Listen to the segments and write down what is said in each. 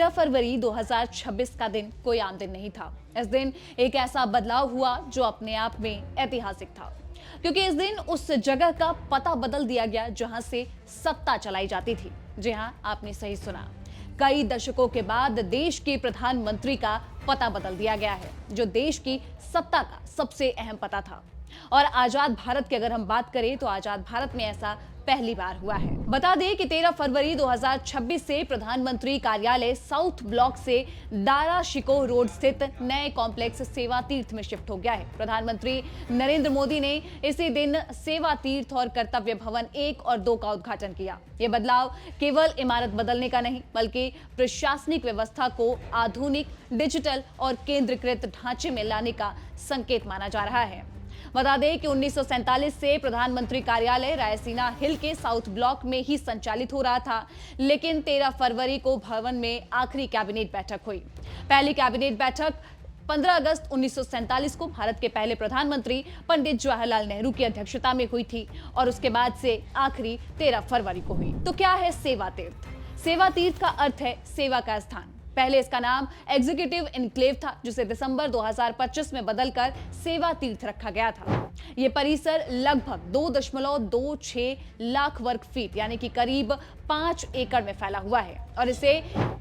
13 फरवरी 2026 का दिन कोई आम दिन नहीं था। इस दिन एक ऐसा बदलाव हुआ जो अपने आप में ऐतिहासिक था, क्योंकि इस दिन उस जगह का पता बदल दिया गया जहां से सत्ता चलाई जाती थी। जी हां, आपने सही सुना। कई दशकों के बाद देश के प्रधानमंत्री का पता बदल दिया गया है, जो देश की सत्ता का सबसे अहम पता था। और आजाद भारत की अगर हम बात करें तो आजाद भारत में ऐसा पहली बार हुआ है। बता दें कि 13 फरवरी 2026 से प्रधानमंत्री कार्यालय साउथ ब्लॉक से दारा शिकोह रोड स्थित नए कॉम्प्लेक्स सेवा तीर्थ में शिफ्ट हो गया है। प्रधानमंत्री नरेंद्र मोदी ने इसी दिन सेवा तीर्थ और कर्तव्य भवन 1 और 2 का उद्घाटन किया। यह बदलाव केवल इमारत बदलने का नहीं, बल्कि प्रशासनिक व्यवस्था को आधुनिक, डिजिटल और केंद्रीकृत ढांचे में लाने का संकेत माना जा रहा है। बता दें कि 1947 से प्रधानमंत्री कार्यालय रायसीना हिल के साउथ ब्लॉक में ही संचालित हो रहा था, लेकिन 13 फरवरी को भवन में आखिरी कैबिनेट बैठक हुई। पहली कैबिनेट बैठक 15 अगस्त 1947 को भारत के पहले प्रधानमंत्री पंडित जवाहरलाल नेहरू की अध्यक्षता में हुई थी और उसके बाद से आखिरी 13 फरवरी को हुई। तो क्या है सेवा तीर्थ? सेवा तीर्थ का अर्थ है सेवा का स्थान। पहले इसका नाम एग्जीक्यूटिव एनक्लेव था, जिसे दिसंबर 2025 में बदलकर सेवा तीर्थ रखा गया था। यह परिसर लगभग 2.26 लाख वर्ग फीट यानी कि करीब 5 एकड़ में फैला हुआ है और इसे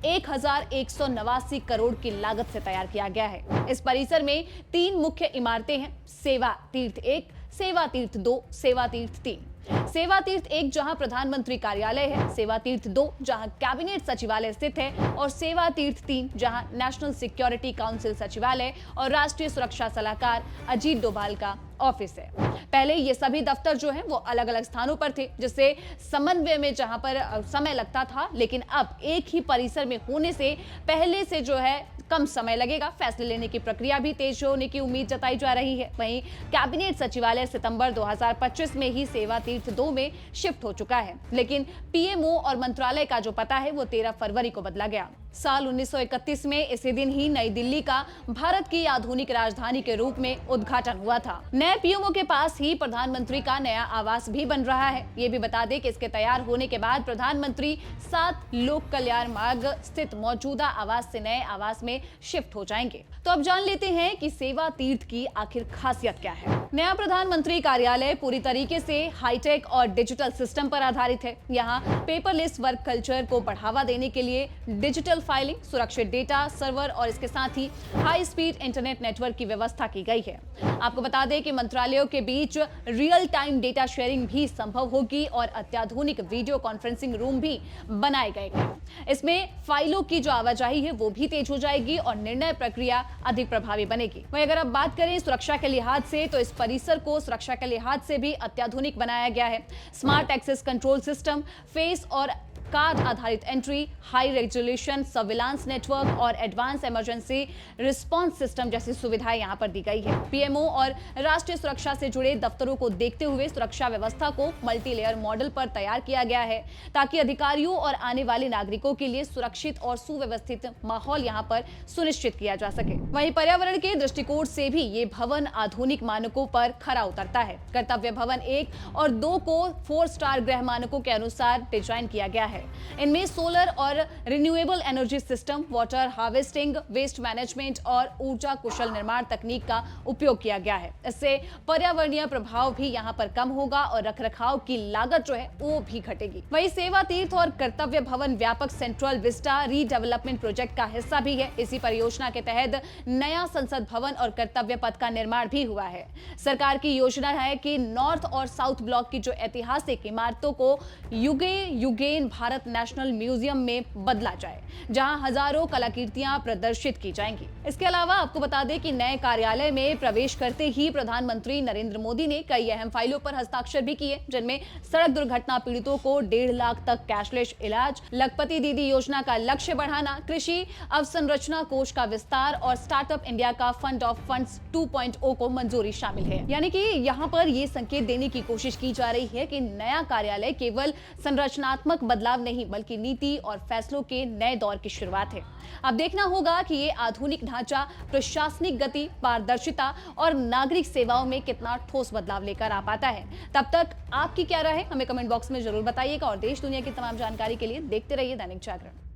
1189 करोड़ की लागत से तैयार किया गया है। इस परिसर में 3 मुख्य इमारतें हैं: सेवा तीर्थ 1, सेवा तीर्थ 2, सेवा तीर्थ 3। सेवा तीर्थ 1 जहां प्रधानमंत्री कार्यालय है, सेवा तीर्थ 2 जहां कैबिनेट सचिवालय स्थित है और सेवा तीर्थ 3 जहां नेशनल सिक्योरिटी काउंसिल सचिवालय और राष्ट्रीय सुरक्षा सलाहकार अजीत डोभाल का ऑफिस है। पहले ये सभी दफ्तर जो हैं वो अलग अलग स्थानों पर थे, जिससे समन्वय में जहां पर समय लगता था, लेकिन अब एक ही परिसर में होने से पहले से जो है कम समय लगेगा। फैसले लेने की प्रक्रिया भी तेज होने की उम्मीद जताई जा रही है। वहीं कैबिनेट सचिवालय सितंबर 2025 में ही सेवा तीर्थ 2 में शिफ्ट हो चुका है, लेकिन पीएमओ और मंत्रालय का जो पता है वो 13 फरवरी को बदला गया। साल 1931 में इसी दिन ही नई दिल्ली का भारत की आधुनिक राजधानी के रूप में उद्घाटन हुआ था। नए पीएमओ के पास ही प्रधानमंत्री का नया आवास भी बन रहा है। ये भी बता दें कि इसके तैयार होने के बाद प्रधानमंत्री 7 लोक कल्याण मार्ग स्थित मौजूदा आवास से नए आवास में शिफ्ट हो जाएंगे। तो अब जान लेते हैं कि सेवा तीर्थ की आखिर खासियत क्या है। नया प्रधानमंत्री कार्यालय पूरी तरीके से हाईटेक और डिजिटल सिस्टम पर आधारित है। यहाँ पेपरलेस वर्क कल्चर को बढ़ावा देने के लिए डिजिटल फाइलिंग, सुरक्षित डेटा सर्वर और इसके साथ ही हाई स्पीड इंटरनेट नेटवर्क की व्यवस्था की गई है। आपको बता दें कि मंत्रालयों के बीच रियल टाइम डेटा शेयरिंग भी संभव होगी और अत्याधुनिक वीडियो कॉन्फ्रेंसिंग रूम भी बनाए गए हैं। इसमें फाइलों की जो आवाजाही है वो भी तेज हो जाएगी और निर्णय प्रक्रिया अधिक प्रभावी बनेगी। वहीं अगर अब बात करें सुरक्षा के लिहाज से, तो इस परिसर को सुरक्षा के लिहाज से भी अत्याधुनिक बनाया गया है। Smart access control system, face और कार्ड आधारित एंट्री, हाई रेजोल्यूशन सर्विलांस नेटवर्क और एडवांस इमरजेंसी रिस्पांस सिस्टम जैसी सुविधाएं यहां पर दी गई है। पीएमओ और राष्ट्रीय सुरक्षा से जुड़े दफ्तरों को देखते हुए सुरक्षा व्यवस्था को मल्टी लेयर मॉडल पर तैयार किया गया है, ताकि अधिकारियों और आने वाले नागरिकों के लिए सुरक्षित और सुव्यवस्थित माहौल यहां पर सुनिश्चित किया जा सके। वहीं पर्यावरण के दृष्टिकोण से भी ये भवन आधुनिक मानकों पर खरा उतरता है। कर्तव्य भवन 1 और 2 को 4 स्टार गृह मानकों के अनुसार डिजाइन किया गया है। इनमें सोलर और renewable energy system, water harvesting, waste management और ऊर्जा कुशल निर्माण तकनीक का उपयोग किया गया है। इससे पर्यावरणीय प्रभाव भी यहां पर कम होगा और रखरखाव की लागत जो है वो भी घटेगी। वहीं सेवा तीर्थ और कर्तव्य भवन व्यापक सेंट्रल विस्टा रीडेवलपमेंट प्रोजेक्ट का हिस्सा भी है। इसी परियोजना के तहत नया संसद भवन और कर्तव्य पथ का निर्माण भी हुआ है। सरकार की योजना है कि नॉर्थ और साउथ ब्लॉक की जो ऐतिहासिक इमारतों को युगे युगेन भारत नेशनल म्यूजियम में बदला जाए, जहां हजारों कलाकृतियां प्रदर्शित की जाएंगी। इसके अलावा आपको बता दें कि नए कार्यालय में प्रवेश करते ही प्रधानमंत्री नरेंद्र मोदी ने कई अहम फाइलों पर हस्ताक्षर भी किए, जिनमें सड़क दुर्घटना पीड़ितों को 1.5 लाख तक कैशलेस इलाज, लखपति दीदी योजना का लक्ष्य बढ़ाना, कृषि अवसंरचना कोष का विस्तार और स्टार्टअप इंडिया का फंड ऑफ फंड्स 2.0 को मंजूरी शामिल है। यानी कि यहाँ पर ये संकेत देने की कोशिश की जा रही है कि नया कार्यालय केवल संरचनात्मक बदलाव नहीं, बल्कि नीति और फैसलों के नए दौर की शुरुआत है। अब देखना होगा कि ये आधुनिक ढांचा प्रशासनिक गति, पारदर्शिता और नागरिक सेवाओं में कितना ठोस बदलाव लेकर आ पाता है। तब तक आपकी क्या राय है, हमें कमेंट बॉक्स में जरूर बताइएगा और देश दुनिया की तमाम जानकारी के लिए देखते रहिए दैनिक जागरण।